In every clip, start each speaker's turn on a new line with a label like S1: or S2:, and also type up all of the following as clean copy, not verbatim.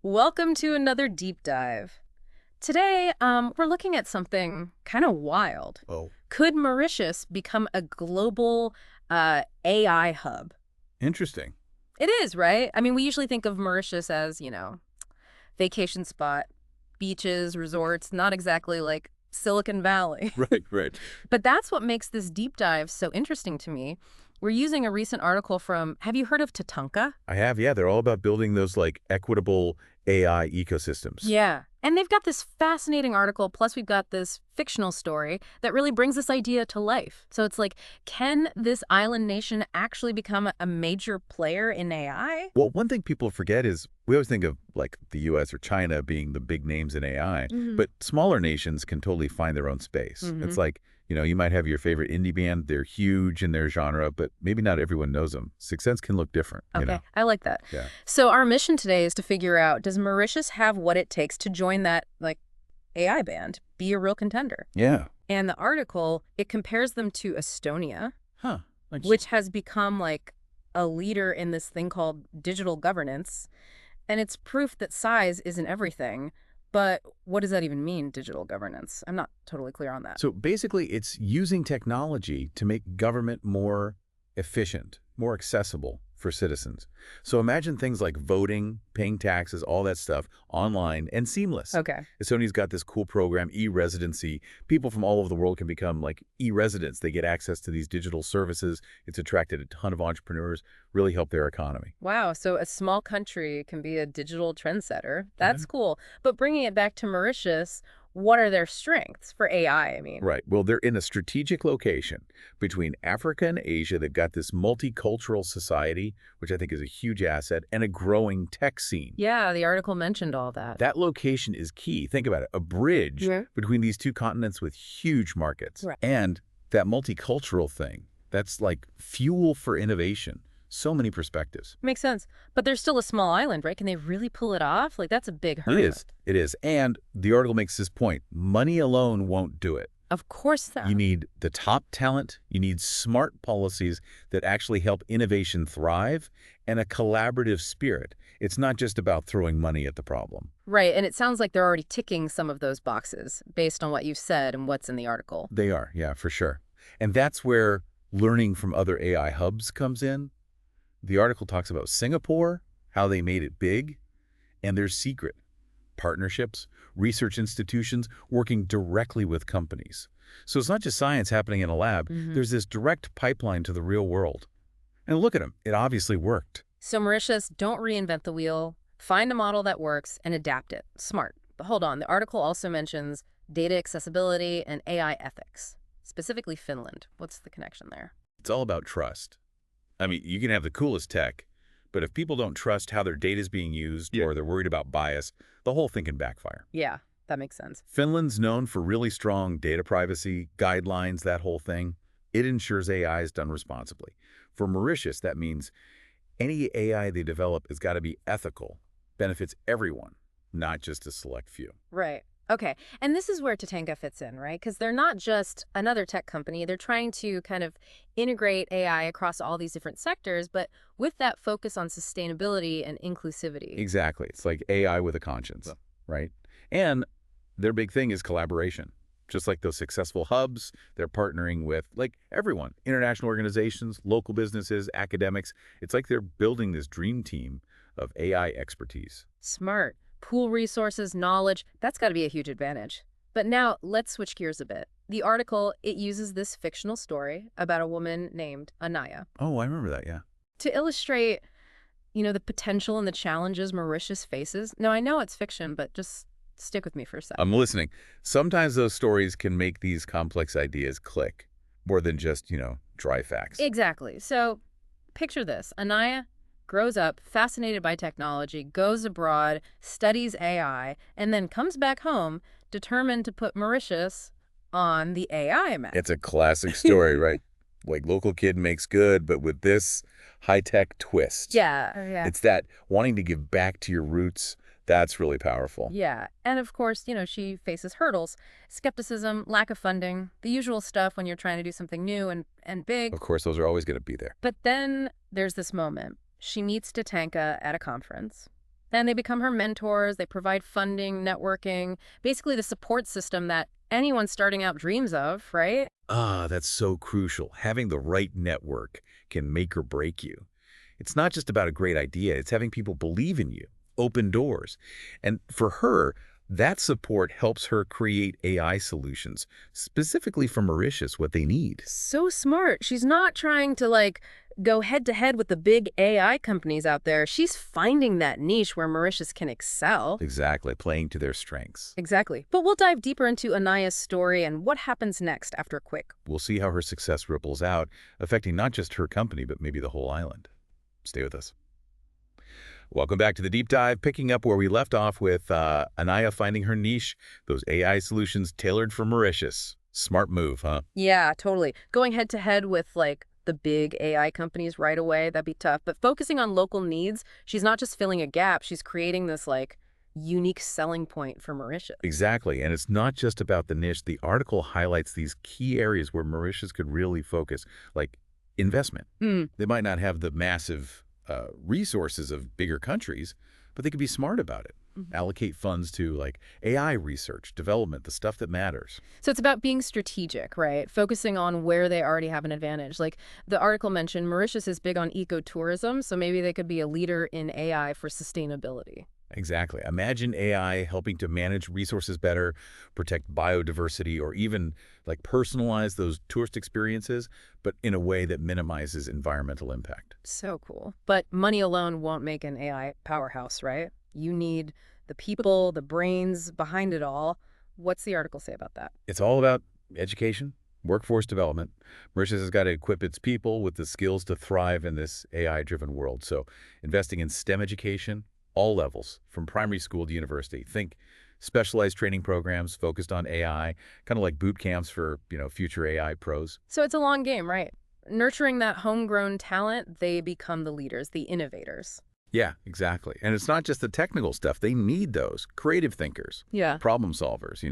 S1: Welcome to another deep dive. Today, we're looking at something kind of wild.
S2: Oh,
S1: Could Mauritius become a global AI hub?
S2: interesting.
S1: It is, right? I mean, we usually think of Mauritius as, vacation spot, beaches, resorts, not exactly like Silicon Valley.
S2: Right, right.
S1: But that's what makes this deep dive so interesting to me. We're using a recent article from, have you heard of TATANKA?
S2: I have, yeah. They're all about building those like equitable AI ecosystems.
S1: Yeah. And they've got this fascinating article, plus we've got this fictional story that really brings this idea to life. So it's like, can this island nation actually become a major player in AI?
S2: Well, one thing people forget is we always think of like the US or China being the big names in AI,
S1: Hmm.
S2: but smaller nations can totally find their own space.
S1: Hmm.
S2: It's like, you might have your favorite indie band, they're huge in their genre, but maybe not everyone knows them. Success can look different,
S1: Okay, I like that.
S2: Yeah.
S1: So our mission today is to figure out, does Mauritius have what it takes to join that, like, AI band, be a real contender?
S2: Yeah.
S1: And the article, it compares them to Estonia,
S2: Huh.
S1: which has become like a leader in this thing called digital governance. And it's proof that size isn't everything. But what does that even mean, digital governance? I'm not totally clear on that.
S2: So basically, it's using technology to make government more efficient, more accessible for citizens. So imagine things like voting, paying taxes, all that stuff online and seamless.
S1: Okay.
S2: Sony's got this cool program, e-residency. People from all over the world can become like e-residents. They get access to these digital services. It's attracted a ton of entrepreneurs, really help their economy.
S1: Wow. So a small country can be a digital trendsetter. That's cool. But bringing it back to Mauritius, what are their strengths for AI, I mean?
S2: Right. Well, they're in a strategic location between Africa and Asia. They've got this multicultural society, which I think is a huge asset, and a growing tech scene.
S1: Yeah, the article mentioned all that.
S2: That location is key. Think about it, a bridge
S1: Yeah.
S2: between these two continents with huge markets.
S1: Right.
S2: And that multicultural thing, that's like fuel for innovation. So many perspectives.
S1: Makes sense. But they're still a small island, right? Can they really pull it off? Like, that's a big
S2: It
S1: hurdle.
S2: is. It is. And the article makes this point. Money alone won't do it.
S1: Of course not.
S2: You need the top talent, you need smart policies that actually help innovation thrive, and a collaborative spirit. It's not just about throwing money at the problem.
S1: Right, and it sounds like they're already ticking some of those boxes based on what you've said and what's in the article.
S2: They are, yeah, for sure. And that's where learning from other AI hubs comes in. The article talks about Singapore, how they made it big, and their secret: partnerships, research institutions working directly with companies. So it's not just science happening in a lab. There's this direct pipeline to the real world. And look at them. It obviously worked.
S1: So Mauritius, don't reinvent the wheel. Find a model that works and adapt it. Smart. But hold on, the article also mentions data accessibility and AI ethics, specifically Finland. What's the connection there?
S2: It's all about trust. I mean, you can have the coolest tech, but if people don't trust how their data is being used or they're worried about bias, the whole thing can backfire.
S1: Yeah, that makes sense.
S2: Finland's known for really strong data privacy, guidelines, that whole thing. It ensures AI is done responsibly. For Mauritius, that means any AI they develop has got to be ethical, benefits everyone, not just a select few.
S1: Right. Okay. And this is where TATANKA fits in, right? Because they're not just another tech company. They're trying to kind of integrate AI across all these different sectors, but with that focus on sustainability and inclusivity.
S2: Exactly. It's like AI with a conscience, right? And their big thing is collaboration. Just like those successful hubs, they're partnering with like everyone, international organizations, local businesses, academics. It's like they're building this dream team of AI expertise.
S1: Smart. Pool resources, knowledge, that's got to be a huge advantage. But now let's switch gears a bit. The article, it uses this fictional story about a woman named Anaya
S2: Oh, I remember that, yeah.
S1: to illustrate, the potential and the challenges Mauritius faces. Now, I know it's fiction, but just stick with me for a second.
S2: I'm listening. Sometimes those stories can make these complex ideas click more than just, dry facts.
S1: Exactly. So picture this. Anaya grows up fascinated by technology, goes abroad, studies AI, and then comes back home determined to put Mauritius on the AI map.
S2: It's a classic story, right? Like local kid makes good, but with this high-tech twist.
S1: Yeah.
S2: It's that wanting to give back to your roots. That's really powerful.
S1: Yeah. And of course, she faces hurdles, skepticism, lack of funding, the usual stuff when you're trying to do something new and big.
S2: Of course, those are always going to be there.
S1: But then there's this moment. She meets TATANKA at a conference. And they become her mentors. They provide funding, networking, basically the support system that anyone starting out dreams of, right?
S2: Ah, that's so crucial. Having the right network can make or break you. It's not just about a great idea, it's having people believe in you, open doors. And for her, that support helps her create AI solutions, specifically for Mauritius, what they need.
S1: So smart. She's not trying to go head to head with the big AI companies out there. She's finding that niche where Mauritius can excel.
S2: Exactly, playing to their strengths.
S1: Exactly. But we'll dive deeper into Anaya's story and what happens next after a quick.
S2: We'll see how her success ripples out, affecting not just her company, but maybe the whole island. Stay with us. Welcome back to the deep dive, picking up where we left off with Anaya finding her niche, those AI solutions tailored for Mauritius. Smart move, huh?
S1: Yeah, totally. Going head to head with the big AI companies right away, that'd be tough. But focusing on local needs, she's not just filling a gap, she's creating this unique selling point for Mauritius.
S2: Exactly, and it's not just about the niche. The article highlights these key areas where Mauritius could really focus, like investment. They might not have the massive resources of bigger countries, but they could be smart about it. Allocate funds to AI research, development, the stuff that matters.
S1: So it's about being strategic, right? Focusing on where they already have an advantage. Like the article mentioned, Mauritius is big on ecotourism, so maybe they could be a leader in AI for sustainability.
S2: Exactly. Imagine AI helping to manage resources better, protect biodiversity, or even personalize those tourist experiences, but in a way that minimizes environmental impact.
S1: So cool. But money alone won't make an AI powerhouse, right? You need the people, the brains behind it all. What's the article say about that?
S2: It's all about education, workforce development. Mauritius has got to equip its people with the skills to thrive in this AI-driven world. So investing in STEM education, all levels, from primary school to university. Think specialized training programs focused on AI, kind of like boot camps for, future AI pros.
S1: So it's a long game, right? Nurturing that homegrown talent, they become the leaders, the innovators.
S2: Yeah, exactly. And it's not just the technical stuff. They need those creative thinkers,
S1: Yeah.
S2: problem solvers,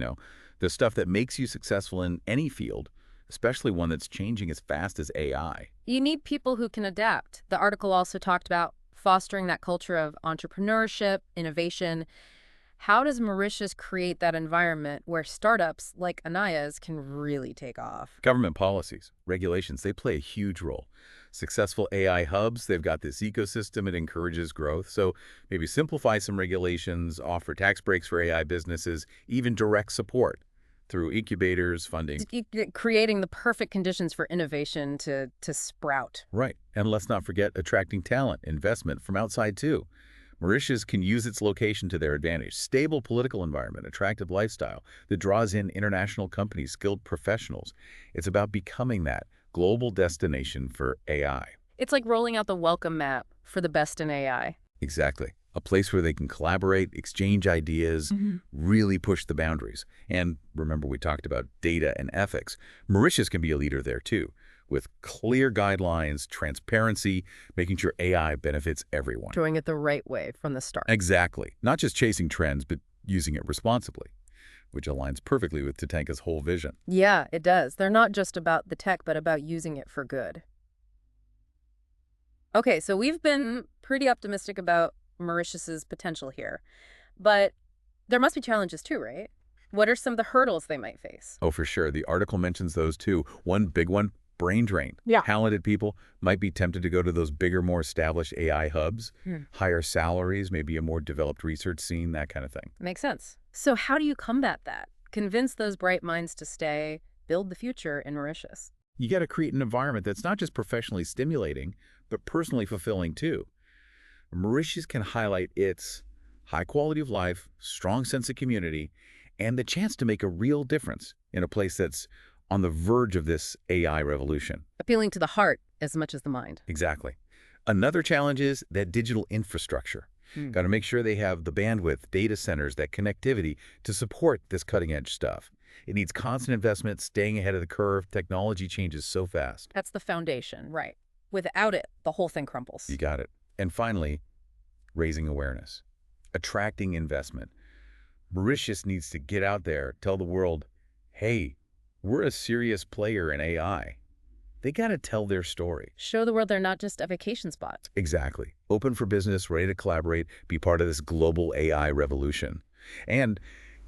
S2: the stuff that makes you successful in any field, especially one that's changing as fast as AI.
S1: You need people who can adapt. The article also talked about fostering that culture of entrepreneurship, innovation. How does Mauritius create that environment where startups like Anaya's can really take off?
S2: Government policies, regulations, they play a huge role. Successful AI hubs, they've got this ecosystem, it encourages growth. So maybe simplify some regulations, offer tax breaks for AI businesses, even direct support through incubators, funding.
S1: Creating the perfect conditions for innovation to sprout.
S2: Right. And let's not forget attracting talent, investment from outside too. Mauritius can use its location to their advantage. Stable political environment, attractive lifestyle that draws in international companies, skilled professionals. It's about becoming that global destination for AI.
S1: It's like rolling out the welcome map for the best in AI.
S2: Exactly. A place where they can collaborate, exchange ideas, really push the boundaries. And remember, we talked about data and ethics. Mauritius can be a leader there too, with clear guidelines, transparency, making sure AI benefits everyone.
S1: Doing it the right way from the start.
S2: Exactly. Not just chasing trends, but using it responsibly, which aligns perfectly with TATANKA's whole vision.
S1: Yeah, it does. They're not just about the tech, but about using it for good. Okay, so we've been pretty optimistic about Mauritius's potential here, but there must be challenges too, right? What are some of the hurdles they might face?
S2: Oh, for sure. The article mentions those too. One big one, brain drain.
S1: Yeah.
S2: Talented people might be tempted to go to those bigger, more established AI hubs, higher salaries, maybe a more developed research scene, that kind of thing.
S1: Makes sense. So how do you combat that? Convince those bright minds to stay, build the future in Mauritius.
S2: You got to create an environment that's not just professionally stimulating, but personally fulfilling too. Mauritius can highlight its high quality of life, strong sense of community, and the chance to make a real difference in a place that's on the verge of this AI revolution.
S1: Appealing to the heart as much as the mind.
S2: Exactly. Another challenge is that digital infrastructure. Got to make sure they have the bandwidth, data centers, that connectivity to support this cutting-edge stuff. It needs constant investment, staying ahead of the curve. Technology changes so fast.
S1: That's the foundation, right? Without it, the whole thing crumbles.
S2: You got it. And finally, raising awareness, attracting investment. Mauritius needs to get out there, tell the world, hey, we're a serious player in AI. They got to tell their story.
S1: Show the world they're not just a vacation spot.
S2: Exactly. Open for business, ready to collaborate, be part of this global AI revolution. And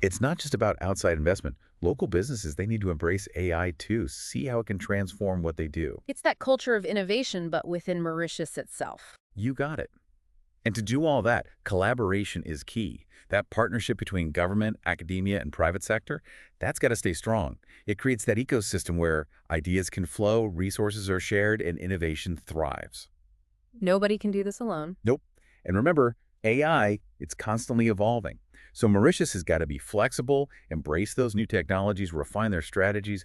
S2: it's not just about outside investment. Local businesses, they need to embrace AI too, see how it can transform what they do.
S1: It's that culture of innovation, but within Mauritius itself.
S2: You got it. And to do all that, collaboration is key. That partnership between government, academia, and private sector, that's got to stay strong. It creates that ecosystem where ideas can flow, resources are shared, and innovation thrives.
S1: Nobody can do this alone.
S2: Nope. And remember, AI, it's constantly evolving. So Mauritius has got to be flexible, embrace those new technologies, refine their strategies.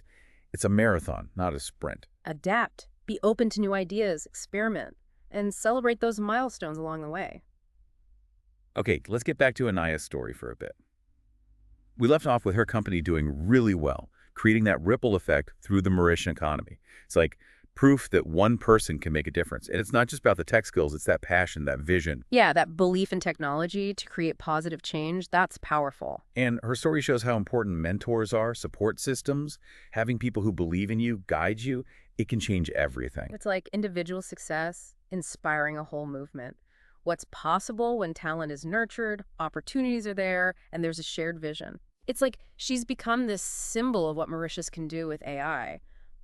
S2: It's a marathon, not a sprint.
S1: Adapt. Be open to new ideas. Experiment. And celebrate those milestones along the way.
S2: Okay, let's get back to 𝗧𝗧's story for a bit. We left off with her company doing really well, creating that ripple effect through the Mauritian economy. It's like proof that one person can make a difference. And it's not just about the tech skills, it's that passion, that vision.
S1: Yeah, that belief in technology to create positive change, that's powerful.
S2: And her story shows how important mentors are, support systems, having people who believe in you, guide you. It can change everything.
S1: It's like individual success inspiring a whole movement. What's possible when talent is nurtured, opportunities are there, and there's a shared vision. It's like she's become this symbol of what Mauritius can do with AI.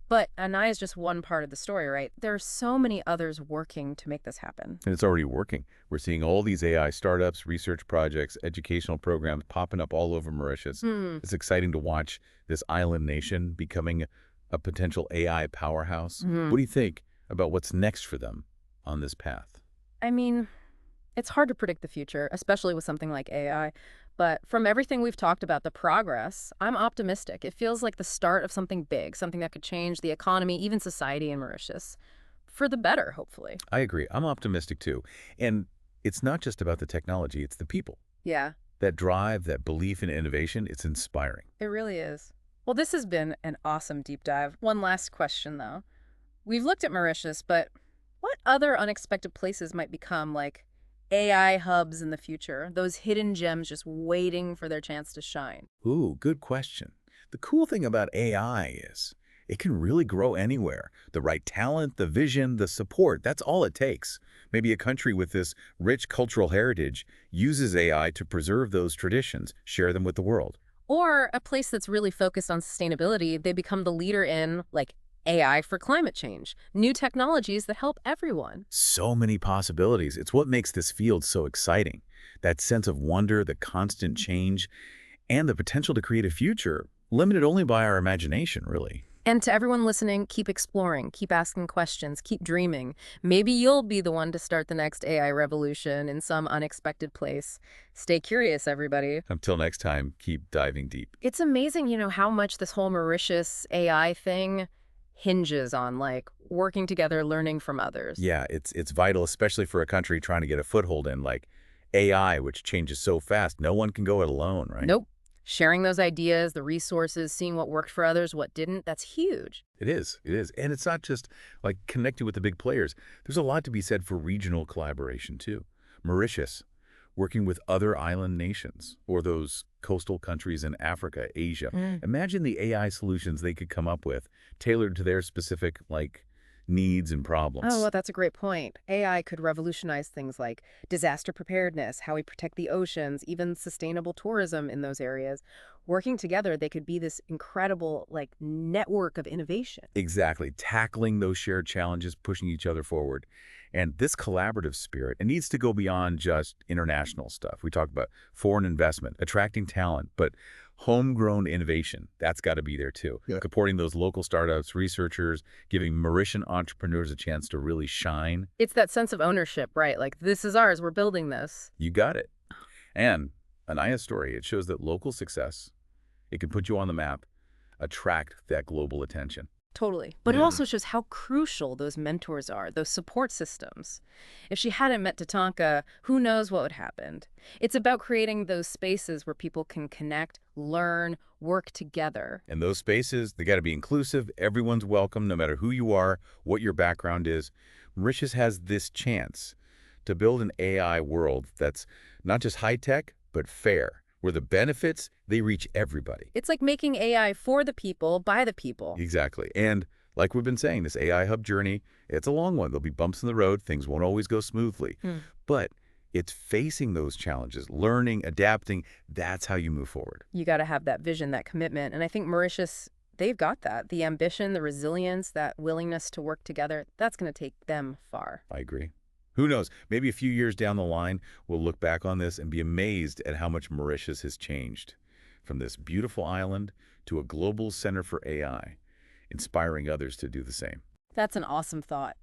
S1: But 𝗧𝗧 is just one part of the story, right? There are so many others working to make this happen.
S2: And it's already working. We're seeing all these AI startups, research projects, educational programs popping up all over Mauritius. It's exciting to watch this island nation becoming a potential AI powerhouse. What do you think about what's next for them on this path?
S1: I mean, it's hard to predict the future, especially with something like AI. But from everything we've talked about, the progress, I'm optimistic. It feels like the start of something big, something that could change the economy, even society in Mauritius. For the better, hopefully.
S2: I agree. I'm optimistic too. And it's not just about the technology, it's the people.
S1: Yeah,
S2: That drive, that belief in innovation, it's inspiring.
S1: it really is. Well, this has been an awesome deep dive. One last question, though. We've looked at Mauritius, but what other unexpected places might become like AI hubs in the future? Those hidden gems just waiting for their chance to shine.
S2: Ooh, good question. The cool thing about AI is it can really grow anywhere. The right talent, the vision, the support, that's all it takes. Maybe a country with this rich cultural heritage uses AI to preserve those traditions, share them with the world.
S1: Or a place that's really focused on sustainability, they become the leader in, like, AI for climate change, new technologies that help everyone.
S2: So many possibilities. It's what makes this field so exciting. That sense of wonder, the constant change, and the potential to create a future limited only by our imagination, really.
S1: And to everyone listening, keep exploring, keep asking questions, keep dreaming. Maybe you'll be the one to start the next AI revolution in some unexpected place. Stay curious, everybody.
S2: Until next time, keep diving deep.
S1: It's amazing, how much this whole Mauritius AI thing hinges on, like, working together, learning from others.
S2: Yeah, it's vital, especially for a country trying to get a foothold in, like, AI, which changes so fast. No one can go it alone, right?
S1: Nope. Sharing those ideas, the resources, seeing what worked for others, what didn't, that's huge.
S2: It is. It is. And it's not just, like, connecting with the big players. There's a lot to be said for regional collaboration, too. Mauritius, working with other island nations, or those coastal countries in Africa, Asia. Imagine the AI solutions they could come up with, tailored to their specific, like, needs and problems.
S1: Oh, well, that's a great point. AI could revolutionize things like disaster preparedness, how we protect the oceans, even sustainable tourism in those areas. Working together, they could be this incredible, like, network of innovation.
S2: Exactly. Tackling those shared challenges, pushing each other forward. And this collaborative spirit, it needs to go beyond just international stuff. We talk about foreign investment, attracting talent, but homegrown innovation, that's got to be there too.
S3: Yeah.
S2: Supporting those local startups, researchers, giving Mauritian entrepreneurs a chance to really shine.
S1: It's that sense of ownership, right? Like, this is ours, we're building this.
S2: You got it. And 𝗧𝗧's story, it shows that local success, it can put you on the map, attract that global attention.
S1: Totally. But it also shows how crucial those mentors are, those support systems. If she hadn't met TATANKA, who knows what would have happened? It's about creating those spaces where people can connect, learn, work together.
S2: And those spaces, they got to be inclusive. Everyone's welcome, no matter who you are, what your background is. Mauritius has this chance to build an AI world that's not just high-tech, but fair, where the benefits, they reach everybody.
S1: It's like making AI for the people, by the people.
S2: Exactly. And Like we've been saying, this AI hub journey, it's a long one. There'll be bumps in the road. Things won't always go smoothly. But it's facing those challenges, learning, adapting. That's how you move forward.
S1: You got to have that vision, that commitment. And I think Mauritius, they've got that. The ambition, the resilience, that willingness to work together, that's going to take them far.
S2: I agree. Who knows? Maybe a few years down the line, we'll look back on this and be amazed at how much Mauritius has changed. From this beautiful island to a global center for AI, inspiring others to do the same.
S1: That's an awesome thought.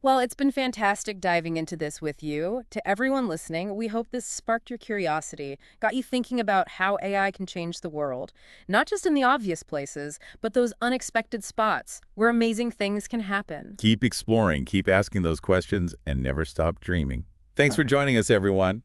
S1: Well, it's been fantastic diving into this with you. To everyone listening, we hope this sparked your curiosity, got you thinking about how AI can change the world, not just in the obvious places, but those unexpected spots where amazing things can happen.
S2: Keep exploring, keep asking those questions, and never stop dreaming. Thanks for joining us, everyone.